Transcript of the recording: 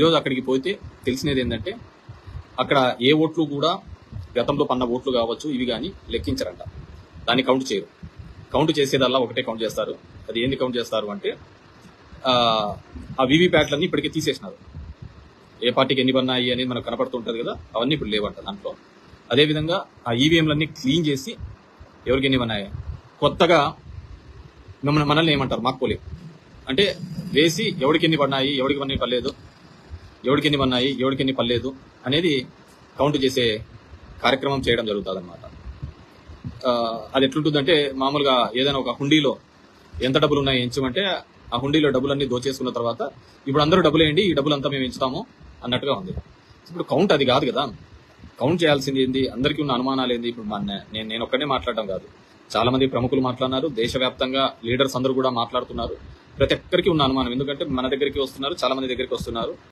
ఈరోజు అక్కడికి పోతే తెలిసినది ఏంటంటే అక్కడ ఏ ఓట్లు కూడా గతంలో పన్న ఓట్లు కావచ్చు ఇవి కానీ లెక్కించరంట. దాన్ని కౌంట్ చేయరు. కౌంట్ చేసేదల్లా ఒకటే కౌంట్ చేస్తారు. అది ఏంది కౌంట్ చేస్తారు అంటే ఆ వీవీప్యాట్లన్నీ ఇప్పటికే తీసేసినారు. ఏ పార్టీకి ఎన్ని పన్నాయి అనేది మనకు కనపడుతుంటది కదా, అవన్నీ ఇప్పుడు లేవంట దాంట్లో. అదేవిధంగా ఆ ఈవీఎంలన్నీ క్లీన్ చేసి ఎవరికి ఎన్ని పన్నాయి కొత్తగా మనల్ని ఏమంటారు మాక్పోలి అంటే వేసి ఎవరికి ఎన్ని పడినాయి, ఎవరికి ఎన్ని పర్లేదు, ఎవరికి ఎన్ని పన్నాయి, ఎవరికి ఎన్ని పర్లేదు అనేది కౌంట్ చేసే కార్యక్రమం చేయడం జరుగుతుంది అనమాట. అది ఎట్లుంటుందంటే మామూలుగా ఏదైనా ఒక హుండీలో ఎంత డబ్బులు ఉన్నాయి ఎంచమంటే ఆ హుండీలో డబ్బులన్నీ దోచేసుకున్న తర్వాత ఇప్పుడు అందరూ డబ్బులు వేయండి, ఈ డబ్బులు అంతా మేము ఎంచుతాము అన్నట్టుగా ఉంది. ఇప్పుడు కౌంట్ అది కాదు కదా. కౌంట్ చేయాల్సింది ఏంది, అందరికీ ఉన్న అనుమానాలు ఏంది. ఇప్పుడు నేను ఒక్కనే మాట్లాడడం కాదు, చాలా మంది ప్రముఖులు మాట్లాడినారు, దేశవ్యాప్తంగా లీడర్స్ అందరూ కూడా మాట్లాడుతున్నారు. ప్రతి ఒక్కరికి ఉన్న అనుమానం, ఎందుకంటే మన దగ్గరికి వస్తున్నారు, చాలా మంది దగ్గరికి వస్తున్నారు.